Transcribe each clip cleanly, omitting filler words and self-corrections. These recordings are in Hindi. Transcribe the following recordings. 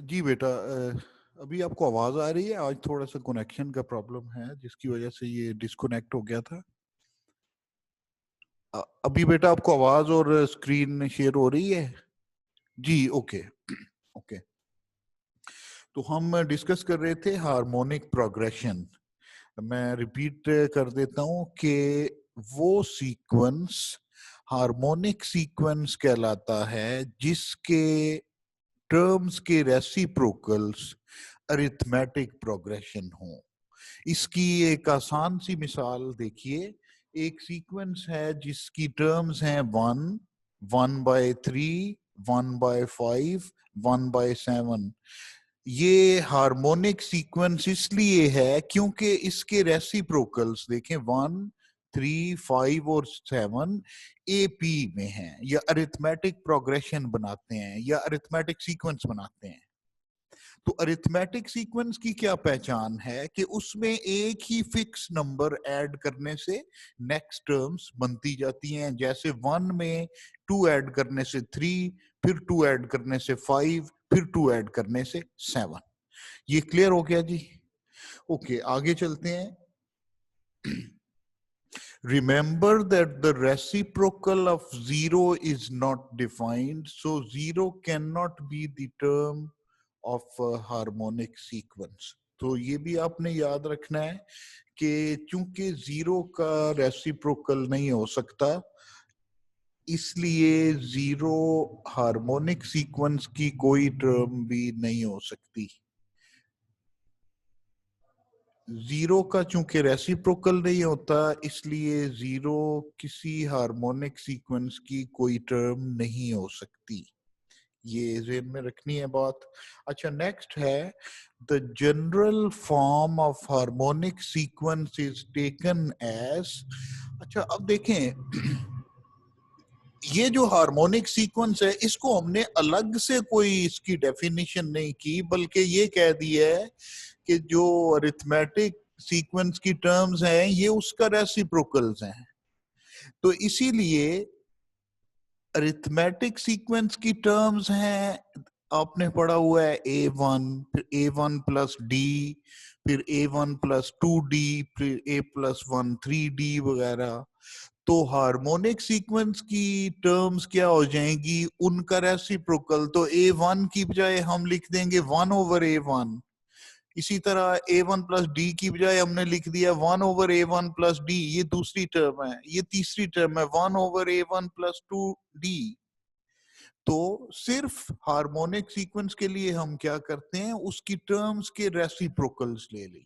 जी बेटा, अभी आपको आवाज आ रही है? आज थोड़ा सा कनेक्शन का प्रॉब्लम है जिसकी वजह से ये डिस्कनेक्ट हो गया था। अभी बेटा आपको आवाज और स्क्रीन शेयर हो रही है? जी, ओके ओके। तो हम डिस्कस कर रहे थे हार्मोनिक प्रोग्रेशन। मैं रिपीट कर देता हूं कि वो सीक्वेंस हार्मोनिक सीक्वेंस कहलाता है जिसके टर्म्स के रेसिप्रोकल्स अरिथमेटिक प्रोग्रेशन हो। इसकी एक आसान सी मिसाल देखिए। एक सीक्वेंस है जिसकी टर्म्स हैं 1, 1/3, 1/5, 1/7। ये हार्मोनिक सीक्वेंस इसलिए है क्योंकि इसके रेसिप्रोकल्स देखें 1, 3, 5 और 7 एपी में हैं, या अरिथमेटिक प्रोग्रेशन बनाते हैं, या अरिथमेटिक सीक्वेंस बनाते हैं। तो अरिथमेटिक सीक्वेंस की क्या पहचान है कि उसमें एक ही फिक्स नंबर ऐड करने से नेक्स्ट टर्म्स बनती जाती हैं। जैसे 1 में 2 ऐड करने से 3, फिर 2 ऐड करने से 5, फिर 2 ऐड करने से 7। ये क्लियर हो गया जी? ओके, आगे चलते हैं। Remember that the reciprocal of 0 is not defined, so 0 cannot be the term of a harmonic sequence. तो ये भी आपने याद रखना है कि चूंकि 0 का रेसिप्रोकल नहीं हो सकता, इसलिए 0 हार्मोनिक सीक्वेंस की कोई टर्म भी नहीं हो सकती। 0 का चूंकि रेसिप्रोकल नहीं होता, इसलिए 0 किसी हार्मोनिक सीक्वेंस की कोई टर्म नहीं हो सकती। ये ज़हन में रखनी है बात। अच्छा, नेक्स्ट है the general form of harmonic sequence is taken as. अच्छा, अब देखें ये जो हार्मोनिक सीक्वेंस है इसको हमने अलग से कोई इसकी डेफिनेशन नहीं की, बल्कि ये कह दिया है कि जो अरिथमेटिक सीक्वेंस की टर्म्स हैं ये उसका रेसिप्रोकल्स हैं। तो इसीलिए अरिथमेटिक सीक्वेंस की टर्म्स हैं, आपने पढ़ा हुआ है A1, फिर A1 प्लस डी, फिर A1 प्लस 2D, फिर A प्लस 1 3D वगैरह। तो हार्मोनिक सीक्वेंस की टर्म्स क्या हो जाएंगी? उनका रेसिप्रोकल। तो A1 की बजाय हम लिख देंगे 1/A1। इसी तरह A1 प्लस डी की बजाय हमने लिख दिया 1/A1 प्लस डी। ये दूसरी टर्म है। ये तीसरी टर्म है 1/A1 प्लस 2D। तो सिर्फ हार्मोनिक सीक्वेंस के लिए हम क्या करते हैं, उसकी टर्म्स के रेसिप्रोकल्स ले ली।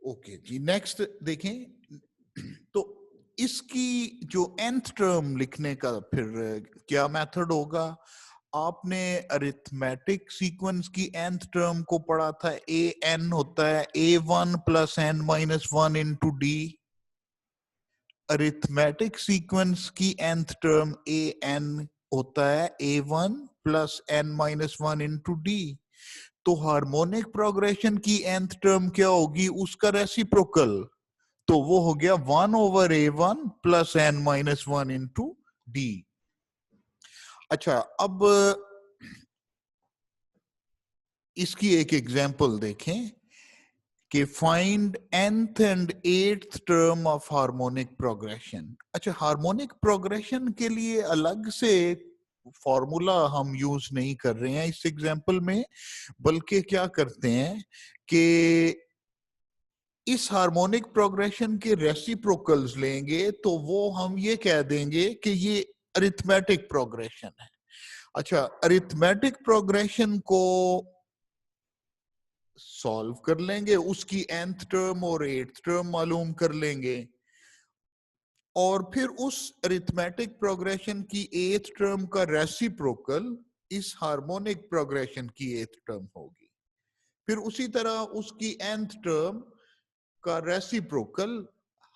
ओके जी, नेक्स्ट देखें। तो इसकी जो nth टर्म लिखने का फिर क्या मेथड होगा? आपने अरिथमेटिक सीक्वेंस की nth टर्म को पढ़ा था, an होता है A1 plus n minus 1 into D. Arithmetic sequence की nth टर्म an होता है A1 plus n minus 1 into D. तो हार्मोनिक प्रोग्रेशन की nth टर्म क्या होगी? उसका रेसिप्रोकल। तो वो हो गया 1/A1 plus n minus 1 into D. अच्छा, अब इसकी एक एग्जांपल देखें कि find nth and 8th term of harmonic progression. अच्छा, हार्मोनिक प्रोग्रेशन के लिए अलग से फॉर्मूला हम यूज नहीं कर रहे हैं इस एग्जांपल में, बल्कि क्या करते हैं कि इस हार्मोनिक प्रोग्रेशन के रेसिप्रोकल्स लेंगे, तो वो हम ये कह देंगे कि ये अरिथमेटिक प्रोग्रेशन है। अच्छा, अरिथमेटिक प्रोग्रेशन को सॉल्व कर लेंगे, उसकी nth टर्म और 8th टर्म मालूम कर लेंगे, और फिर उस अरिथमेटिक प्रोग्रेशन की 8th टर्म का रेसिप्रोकल इस हार्मोनिक प्रोग्रेशन की 8th टर्म होगी। फिर उसी तरह उसकी nth टर्म का रेसिप्रोकल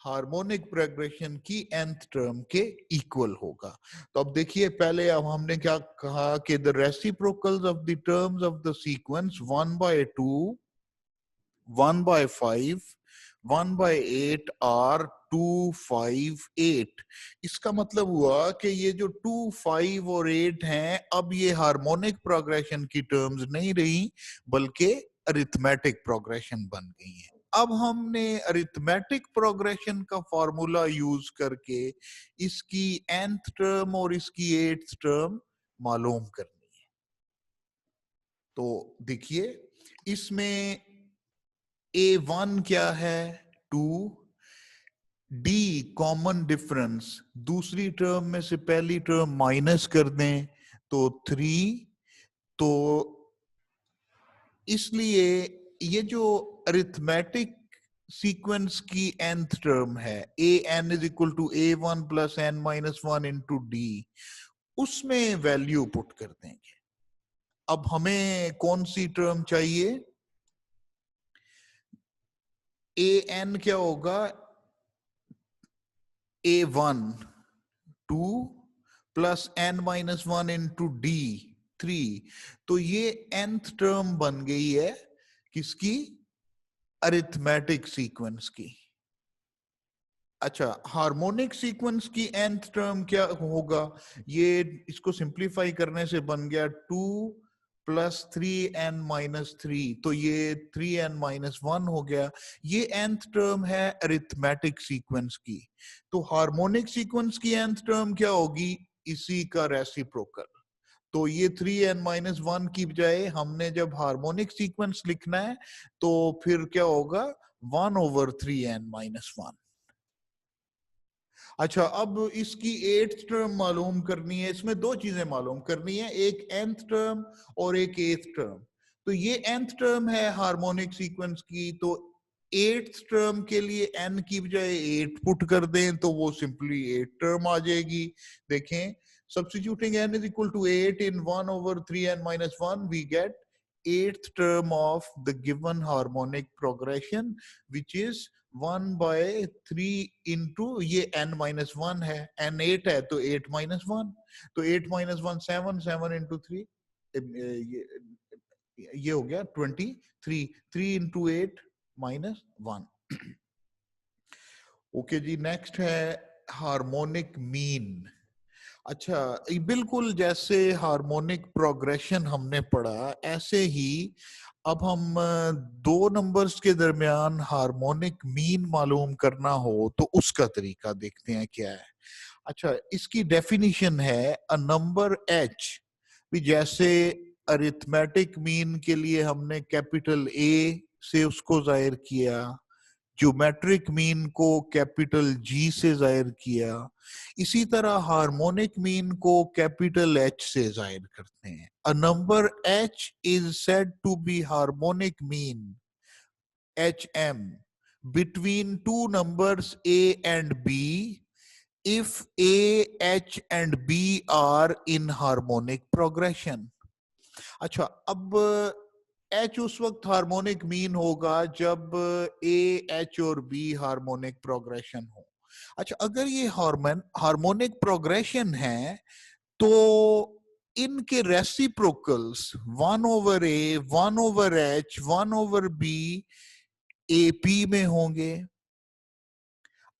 हार्मोनिक प्रोग्रेशन की nth टर्म के इक्वल होगा। तो अब देखिए, पहले अब हमने क्या कहा कि the reciprocals of the terms of the sequence 1/2, 1/5, 1/8 are 2, 5, 8। इसका मतलब हुआ कि ये जो 2, 5 और 8 हैं, अब ये हार्मोनिक प्रोग्रेशन की टर्म्स नहीं रही, बल्कि अरिथमेटिक प्रोग्रेशन बन गई हैं। अब हमने अरिथमेटिक प्रोग्रेशन का फॉर्मूला यूज करके इसकी nth टर्म और इसकी 8th टर्म मालूम करनी है। तो देखिए, इसमें A1 क्या है? 2, D कॉमन डिफरेंस, दूसरी टर्म में से पहली टर्म माइनस कर दें तो 3। तो इसलिए ये जो अरिथमेटिक सीक्वेंस की nth टर्म है, an is equal to A1 plus n minus 1 into D, उसमें वैल्यू पुट कर देंगे। अब हमें कौन सी टर्म चाहिए? an क्या होगा? A1 2 plus n minus 1 into D 3। तो ये nth टर्म बन गई है किसकी? अरिथमेटिक सीक्वेंस की। अच्छा, हार्मोनिक सीक्वेंस की nth टर्म क्या होगा? ये इसको सिंप्लीफाई करने से बन गया 2 प्लस 3n माइनस 3। तो ये 3n माइनस 1 हो गया। ये nth टर्म है अरिथमेटिक सीक्वेंस की। तो हार्मोनिक सीक्वेंस की nth टर्म क्या होगी? इसी का रेसिप्रोकल। तो ये 3n माइनस 1 की बजाय हमने जब हार्मोनिक सीक्वेंस लिखना है तो फिर क्या होगा? 1/3n minus 1। अच्छा, अब इसकी 8th टर्म मालूम करनी है। इसमें दो चीजें मालूम करनी है, एक nth टर्म और एक 8th टर्म। तो ये nth टर्म है हार्मोनिक सीक्वेंस की, तो 8th टर्म के लिए n की बजाय 8 पुट कर दें तो वो सिंपली 8 टर्म आ जाएगी। देखें, substituting n is equal to 8 in 1/3n minus 1, we get 8th term of the given harmonic progression, which is 1/3 into ये n माइनस 1 है, n 8 है तो 8 माइनस 1, तो 8 माइनस 1 7, 7 इंटू 3, ये हो गया 23, 3 इंटू 8 माइनस 1। ओके जी, नेक्स्ट है हार्मोनिक मीन। अच्छा, बिल्कुल जैसे हार्मोनिक प्रोग्रेशन हमने पढ़ा, ऐसे ही अब हम दो नंबर्स के दरमियान हार्मोनिक मीन मालूम करना हो तो उसका तरीका देखते हैं क्या है। अच्छा, इसकी डेफिनेशन है अ नंबर h, भी जैसे अरिथमेटिक मीन के लिए हमने कैपिटल A से उसको जाहिर किया, ज्योमेट्रिक मीन को कैपिटल G से जाहिर किया, इसी तरह हार्मोनिक मीन को कैपिटल H से जाहिर करते हैं। A number H is said to be harmonic mean HM between two numbers A and B if A, H and B are in harmonic progression। अच्छा, अब H उस वक्त हार्मोनिक मीन होगा जब A, H और B हार्मोनिक प्रोग्रेशन हो। अच्छा, अगर ये हार्मोनिक प्रोग्रेशन है तो इनके reciprocals 1/A, 1/H, 1/B AP में होंगे।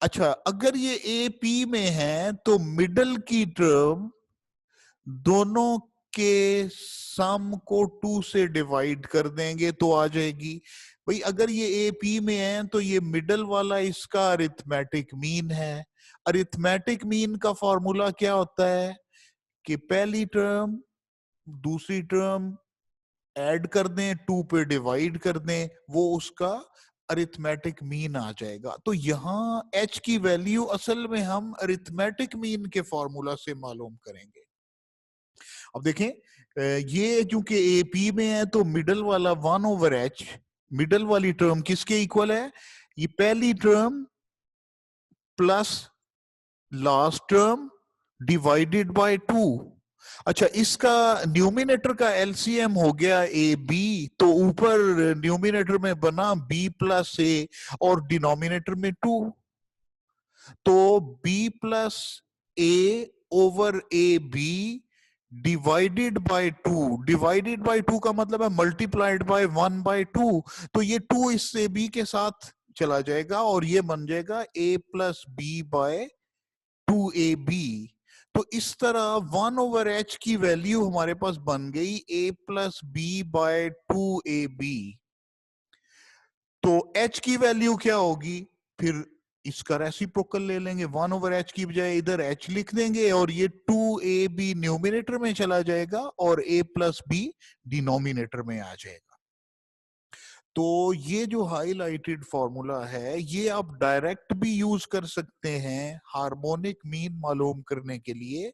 अच्छा, अगर ये AP में है तो मिडल की टर्म दोनों के सम को 2 से डिवाइड कर देंगे तो आ जाएगी। भाई, अगर ये AP में है तो ये मिडल वाला इसका अरिथमेटिक मीन है। अरिथमेटिक मीन का फॉर्मूला क्या होता है कि पहली टर्म दूसरी टर्म ऐड कर दें, 2 पे डिवाइड कर दें, वो उसका अरिथमेटिक मीन आ जाएगा। तो यहाँ h की वैल्यू असल में हम अरिथमेटिक मीन के फॉर्मूला से मालूम करेंगे। अब देखें, ये चूंकि AP में है तो मिडल वाला 1/h, मिडल वाली टर्म किसके इक्वल है? ये पहली term plus last term divided by 2। अच्छा, इसका न्यूमिनेटर का एलसीएम हो गया AB, तो ऊपर न्यूमिनेटर में बना B प्लस A और डिनोमिनेटर में 2। तो b plus a over A B divided by 2, divided by 2 का मतलब है मल्टीप्लाइड बाय 1/2, तो ये 2 इससे b के साथ चला जाएगा और ये बन जाएगा a plus B bye 2ab। तो इस तरह 1/h की वैल्यू हमारे पास बन गई a plus B bye 2ab। तो h की वैल्यू क्या होगी, फिर इसका रेसिप्रोकल ले लेंगे, 1/h की बजाय इधर h लिख देंगे और ये 2ab न्यूमिनेटर में चला जाएगा और a प्लस बी डिनोमिनेटर में आ जाएगा। तो ये जो हाईलाइटेड फॉर्मूला है ये आप डायरेक्ट भी यूज कर सकते हैं हार्मोनिक मीन मालूम करने के लिए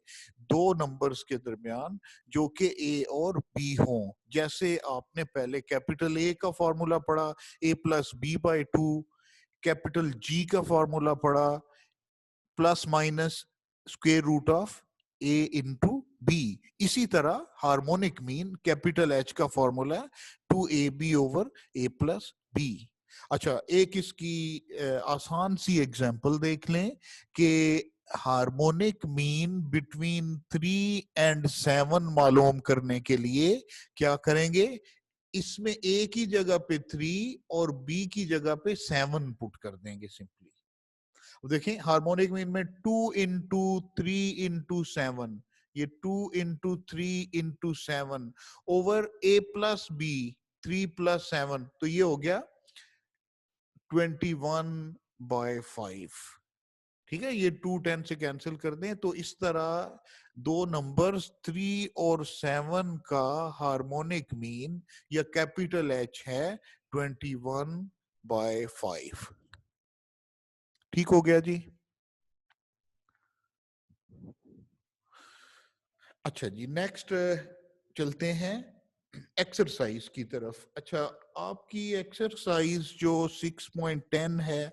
दो नंबर्स के दरमियान जो कि ए और बी हों। जैसे आपने पहले कैपिटल ए का फॉर्मूला पढ़ा, a plus B by 2, capital G का फॉर्मूला पढ़ा plus minus square root of a into B. इसी तरह हार्मोनिक मीन कैपिटल एच का formula 2ab over a plus B. अच्छा, एक इसकी आसान सी एग्जांपल देख लें कि हार्मोनिक मीन बिटवीन 3 एंड 7 मालूम करने के लिए क्या करेंगे, इसमें a की जगह पे 3 और b की जगह पे 7 पुट कर देंगे सिंपली। देखें हार्मोनिक मीन में 2 इंटू 3 इंटू 7, ये 2 into 3 into 7 over a plus B 3 plus 7, तो ये हो गया 21/5। ठीक है, ये 2 10 से कैंसिल कर दें, तो इस तरह दो नंबर्स 3 और 7 का हार्मोनिक मीन या कैपिटल एच है 21/5। ठीक हो गया जी। अच्छा जी, नेक्स्ट चलते हैं एक्सरसाइज की तरफ। अच्छा, आपकी एक्सरसाइज जो 6.10 है,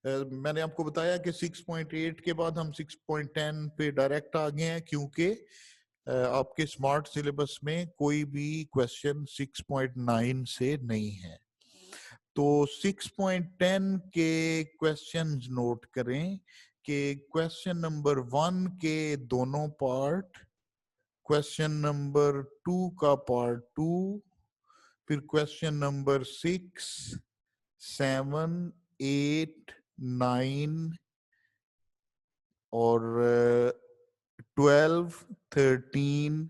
मैंने आपको बताया कि 6.8 के बाद हम 6.10 पे डायरेक्ट आ गए हैं क्योंकि आपके स्मार्ट सिलेबस में कोई भी क्वेश्चन 6.9 से नहीं है। तो 6.10 के क्वेश्चंस नोट करें कि क्वेश्चन नंबर 1 के दोनों पार्ट, क्वेश्चन नंबर 2 का पार्ट 2, फिर क्वेश्चन नंबर 6, 7, 8, 9 और 12, 13,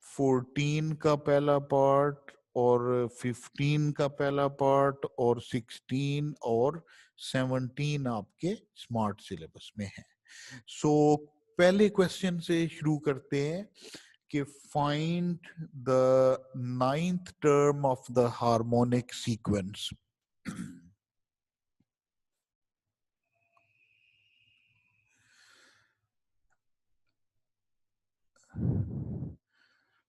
14 का पहला पार्ट और 15 का पहला पार्ट और 16 और 17 आपके स्मार्ट सिलेबस में है। सो पहले क्वेश्चन से शुरू करते हैं कि find the 9th term of the harmonic sequence.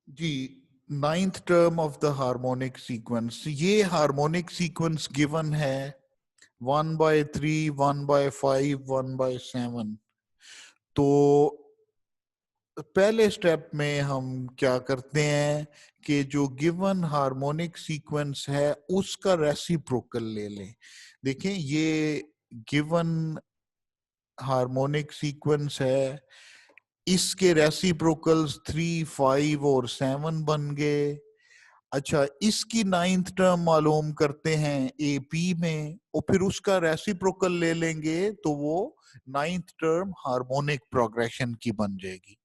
जी, 9th term of the harmonic sequence, ये हार्मोनिक सीक्वेंस गिवन है 1/3, 1/5, 1/7। तो पहले स्टेप में हम क्या करते हैं कि जो गिवन हार्मोनिक सीक्वेंस है उसका रेसिप्रोकल ले लें। देखें, ये गिवन हार्मोनिक सीक्वेंस है, इसके रेसिप्रोकल्स 3, 5 और 7 बन गए। अच्छा, इसकी 9th टर्म मालूम करते हैं एपी में और फिर उसका रेसिप्रोकल ले लेंगे तो वो 9th टर्म हार्मोनिक प्रोग्रेशन की बन जाएगी।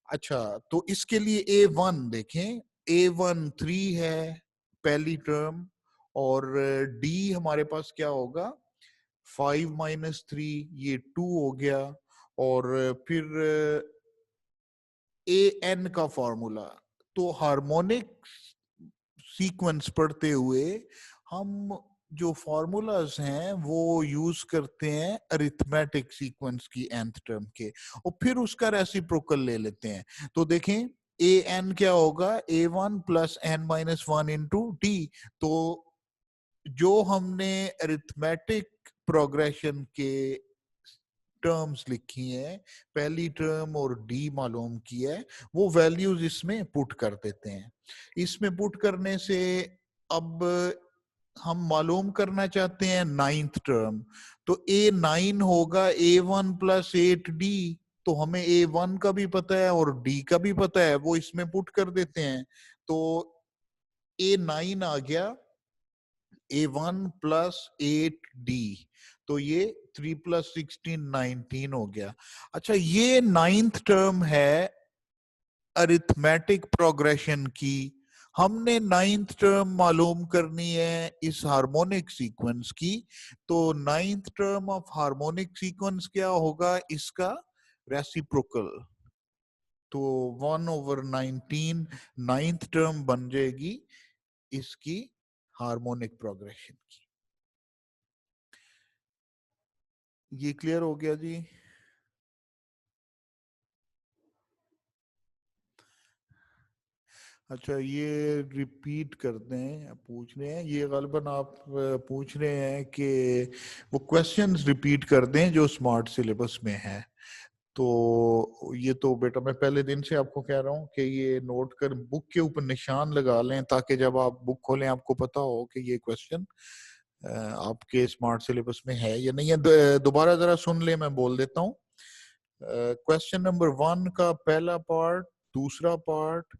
अच्छा, तो इसके लिए A1 देखें, A1 3 है पहली टर्म और D हमारे पास क्या होगा 5 माइनस 3, ये 2 हो गया। और फिर AN का फॉर्मूला, तो हार्मोनिक सीक्वेंस पढ़ते हुए हम जो फॉर्मूलाज हैं वो यूज करते हैं अरिथमेटिक सीक्वेंस की nth टर्म के और फिर उसका रेसिप्रोकल ले लेते हैं। तो देखें ए एन क्या होगा, A1 plus n minus 1 into D. तो जो हमने अरिथमेटिक प्रोग्रेशन के टर्म्स लिखी हैं, पहली टर्म और डी मालूम किया है, वो वैल्यूज इसमें पुट कर देते हैं। इसमें पुट करने से अब हम मालूम करना चाहते हैं नाइन्थ टर्म, तो A9 होगा A1 प्लस 8D। तो हमें A1 का भी पता है और D का भी पता है, वो इसमें पुट कर देते हैं। तो A9 आ गया A1 प्लस 8D, तो ये 3 प्लस 16 19 हो गया। अच्छा, ये नाइन्थ टर्म है अरिथमेटिक प्रोग्रेशन की। हमने नाइन्थ टर्म मालूम करनी है इस हार्मोनिक सीक्वेंस की। तो ninth term of harmonic sequence क्या होगा इसका? रेसिप्रोकल। तो 1/19 नाइन्थ टर्म बन जाएगी इसकी हार्मोनिक प्रोग्रेशन की। ये क्लियर हो गया जी? अच्छा, ये रिपीट करते हैं, पूछ रहे हैं ये गलबन आप पूछ रहे हैं कि वो क्वेश्चंस रिपीट कर दें जो स्मार्ट सिलेबस में है। तो ये तो बेटा मैं पहले दिन से आपको कह रहा हूँ कि ये नोट कर बुक के ऊपर निशान लगा लें, ताकि जब आप बुक खोलें आपको पता हो कि ये क्वेश्चन आपके स्मार्ट सिलेबस में है या नहीं है। दोबारा जरा सुन ले, मैं बोल देता हूँ। क्वेश्चन नंबर 1 का पहला पार्ट, दूसरा पार्ट,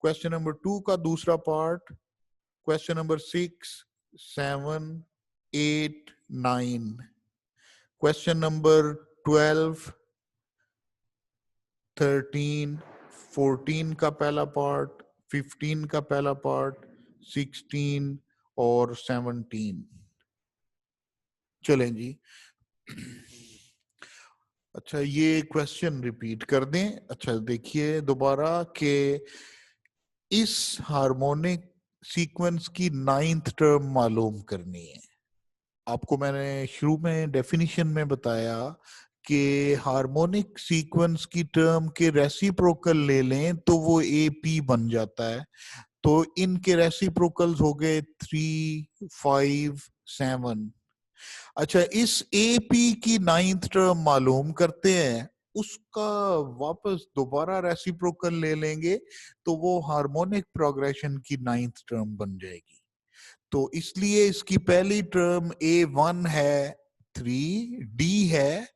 क्वेश्चन नंबर 2 का दूसरा part, question number 6, 7, 8, 9, question number 12, 13, 14 का पहला पार्ट, 15 का पहला पार्ट, 16 और 17। चलें जी। अच्छा, ये क्वेश्चन रिपीट कर दें। अच्छा देखिए दोबारा कि इस हार्मोनिक सीक्वेंस की नाइन्थ टर्म मालूम करनी है। आपको मैंने शुरू में डेफिनेशन में बताया कि हार्मोनिक सीक्वेंस की टर्म के रेसिप्रोकल ले लें तो वो AP बन जाता है। तो इनके रेसिप्रोकल्स हो गए 3, 5, 7। अच्छा, इस AP की नाइन्थ टर्म मालूम करते हैं, उसका वापस दोबारा रेसिप्रोकल ले लेंगे तो वो हार्मोनिक प्रोग्रेशन की नाइन्थ टर्म बन जाएगी। तो इसलिए इसकी पहली टर्म A1 है 3, D है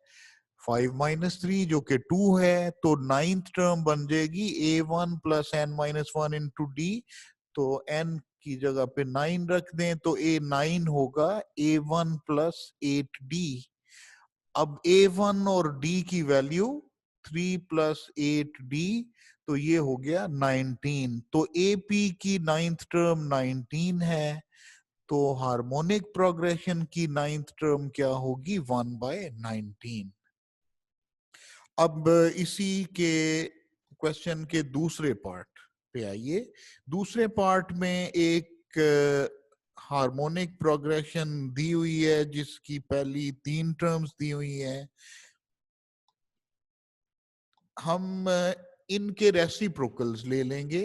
5-3 जो कि 2 है। तो नाइन्थ टर्म बन जाएगी A1 plus n-1 into D। तो n की जगह पे 9 रख दें तो A9 होगा A1 प्लस 8D। अब A1 और D की वैल्यू 3 प्लस 8D, तो ये हो गया 19। तो AP की नाइन्थ टर्म 19 है। तो हार्मोनिक प्रोग्रेशन की नाइन्थ टर्म क्या होगी? 1/19। अब इसी के क्वेश्चन के दूसरे पार्ट पे आइए। दूसरे पार्ट में एक हार्मोनिक प्रोग्रेशन दी हुई है जिसकी पहली 3 टर्म्स दी हुई है। हम इनके रेसिप्रोकल्स ले लेंगे।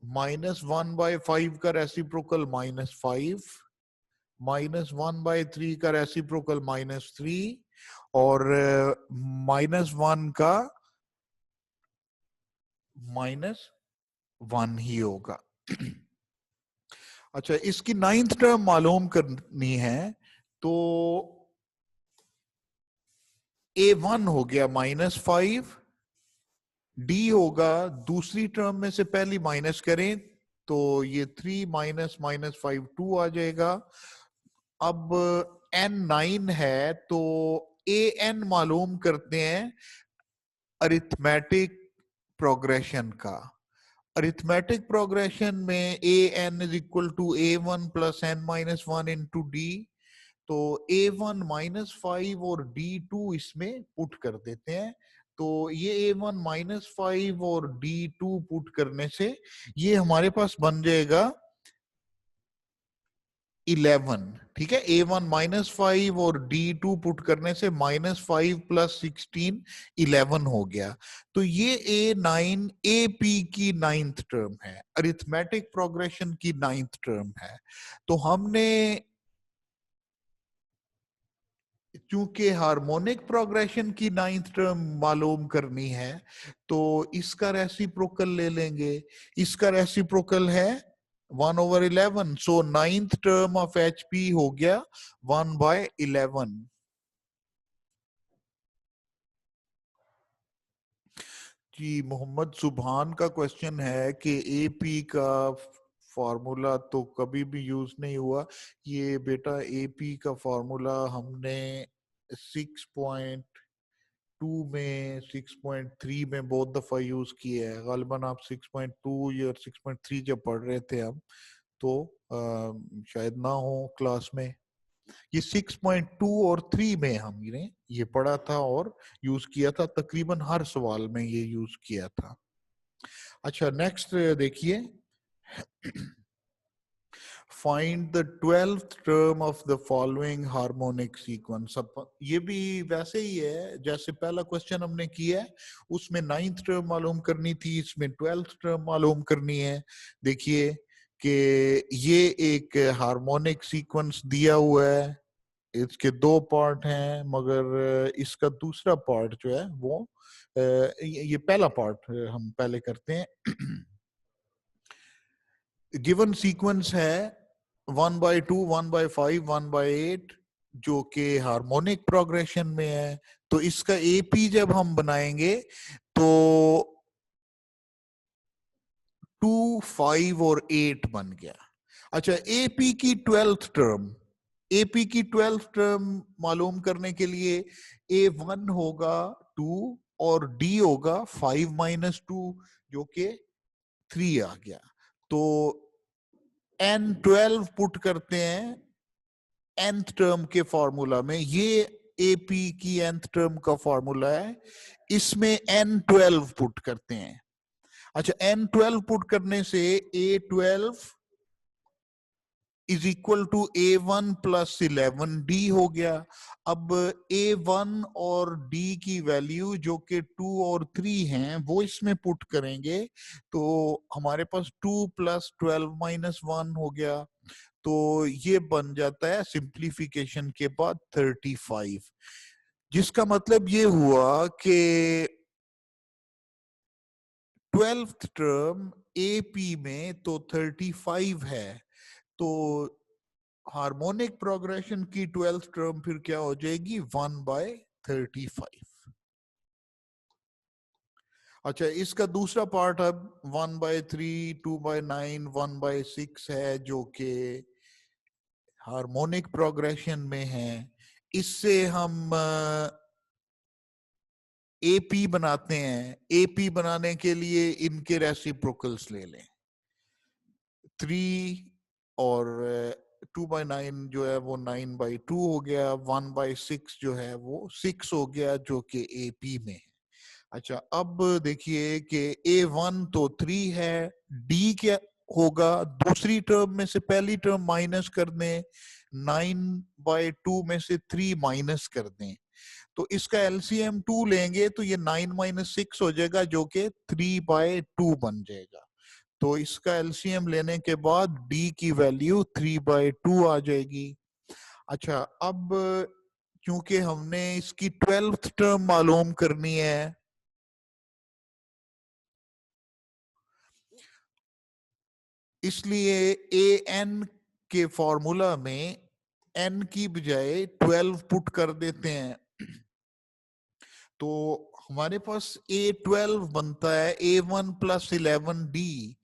-1/5 का रेसिप्रोकल -5, -1/3 का रेसिप्रोकल -3 और -1 का -1 ही होगा। अच्छा, इसकी नाइन्थ टर्म मालूम करनी है तो A1 हो गया -5, D होगा दूसरी टर्म में से पहली माइनस करें तो ये 3 माइनस -5 2 आ जाएगा। अब N9 है तो AN मालूम करते हैं अरिथमेटिक प्रोग्रेशन का। अरिथमेटिक प्रोग्रेशन में AN is equal to A1 plus n-1 into D। तो A1 -5 और D2 इसमें पुट कर देते हैं। तो ये A1 -5 और D2 पुट करने से ये हमारे पास बन जाएगा 11। ठीक है, A1 -5 और D2 पुट करने से -5 प्लस 16 11 हो गया। तो ये A9 AP की नाइन्थ टर्म है, अरिथमेटिक प्रोग्रेशन की नाइन्थ टर्म है। तो हमने चूंकि हार्मोनिक प्रोग्रेशन की नाइन्थ टर्म मालूम करनी है तो इसका रेसिप्रोकल ले लेंगे। इसका रेसिप्रोकल है 1/11, so ninth term of HP हो गया 1/11। जी, मोहम्मद सुबहान का क्वेश्चन है कि AP का फॉर्मूला तो कभी भी यूज नहीं हुआ। ये बेटा AP का फॉर्मूला हमने 6.2 में 6.3 में बहुत दफा यूज किया है। गालिबन आप 6.2 या 6.3 जब पढ़ रहे थे हम, तो शायद ना हो क्लास में। ये 6.2 और 3 में हमने ये पढ़ा था और यूज किया था, तकरीबन हर सवाल में ये यूज किया था। अच्छा, नेक्स्ट देखिए, find the 12th term of the following harmonic sequence. ये भी वैसे ही है जैसे पहला क्वेश्चन हमने किया है, उसमें 9th टर्म मालूम करनी थी, इसमें 12th टर्म मालूम करनी है। देखिए कि ये एक हार्मोनिक सीक्वेंस दिया हुआ है, इसके दो पार्ट हैं, मगर इसका दूसरा पार्ट जो है वो ये पहला पार्ट हम पहले करते हैं। गिवन सीक्वेंस है 1/2, 1/5, 1/8, जो कि हार्मोनिक प्रोग्रेशन में है। तो इसका AP जब हम बनाएंगे तो 2, 5 और 8 बन गया। अच्छा, AP की 12th टर्म, AP की 12th टर्म मालूम करने के लिए A1 होगा 2 और D होगा 5 - 2, जो कि 3 आ गया। तो N12 पुट करते हैं nth टर्म के फॉर्मूला में। ये AP की nth टर्म का फॉर्मूला है, इसमें N12 पुट करते हैं। अच्छा, N12 पुट करने से A12 is equal to A1 + 11D हो गया। अब A1 और D की वैल्यू जो कि 2 और 3 हैं वो इसमें पुट करेंगे, तो हमारे पास 2 + 12 - 1 हो गया। तो ये बन जाता है सिंप्लीफिकेशन के बाद 35, जिसका मतलब ये हुआ कि 12th टर्म AP में तो 35 है, तो हार्मोनिक प्रोग्रेशन की 12th टर्म फिर क्या हो जाएगी 1/35। अच्छा, इसका दूसरा पार्ट अब 1/3, 2/9, 1/6 है, जो कि हार्मोनिक प्रोग्रेशन में है। इससे हम AP बनाते हैं। AP बनाने के लिए इनके रेसिप्रोकल्स ले लें। 3 और 2/9 जो है वो 9/2 हो गया, 1/6 जो है वो 6 हो गया, जो कि AP में है। अच्छा, अब देखिए कि A1 तो 3 है, D क्या होगा, दूसरी टर्म में से पहली टर्म माइनस कर दें, 9/2 में से 3 माइनस कर दें, तो इसका LCM 2 लेंगे तो ये 9 - 6 हो जाएगा, जो कि 3/2 बन जाएगा। तो इसका LCM लेने के बाद D की वैल्यू 3/2 आ जाएगी। अच्छा, अब क्योंकि हमने इसकी 12th टर्म मालूम करनी है, इसलिए AN के फॉर्मूला में N की बजाय 12 पुट कर देते हैं। तो हमारे पास A12 बनता है A1 + 11D।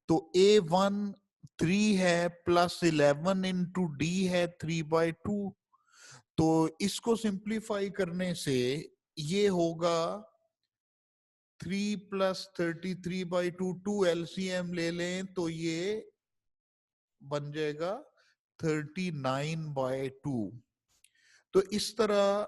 तो A1 3 है, +11 × D है 3/2। तो इसको सिंप्लीफाई करने से ये होगा 3 + 33/2, 2 LCM ले लें तो ये बन जाएगा 39/2। तो इस तरह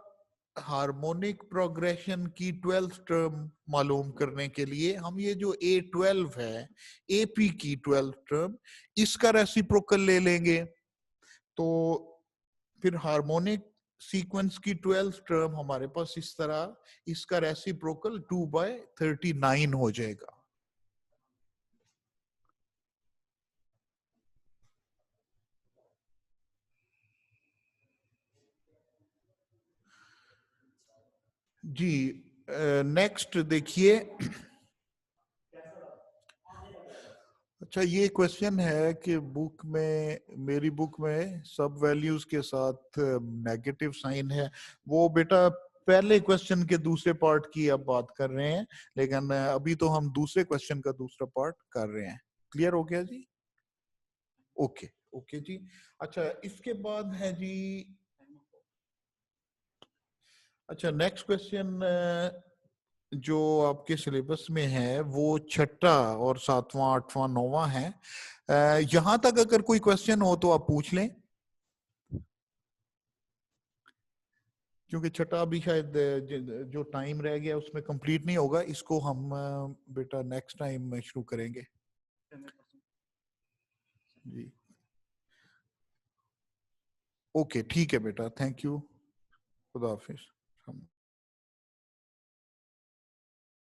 हार्मोनिक प्रोग्रेशन की 12th टर्म मालूम करने के लिए हम ये जो A12 है, AP की 12th टर्म, इसका रेसिप्रोकल ले लेंगे। तो फिर हार्मोनिक सीक्वेंस की 12th टर्म हमारे पास इस तरह, इसका रेसिप्रोकल 2/39 हो जाएगा। जी, नेक्स्ट देखिए, अच्छा, ये क्वेश्चन है कि बुक में, मेरी बुक में सब वैल्यूज के साथ नेगेटिव साइन है। वो बेटा पहले क्वेश्चन के दूसरे पार्ट की अब बात कर रहे हैं, लेकिन अभी तो हम दूसरे क्वेश्चन का दूसरा पार्ट कर रहे हैं। क्लियर हो गया जी? ओके ओके जी। अच्छा, इसके बाद है जी, अच्छा नेक्स्ट क्वेश्चन जो आपके सिलेबस में है वो छठा और सातवां, आठवां, नौवां है। यहां तक अगर कोई क्वेश्चन हो तो आप पूछ लें, क्योंकि छठा भी शायद जो टाइम रह गया उसमें कंप्लीट नहीं होगा। इसको हम बेटा नेक्स्ट टाइम शुरू करेंगे जी। ओके ठीक है बेटा, थैंक यू, खुदा हाफिज।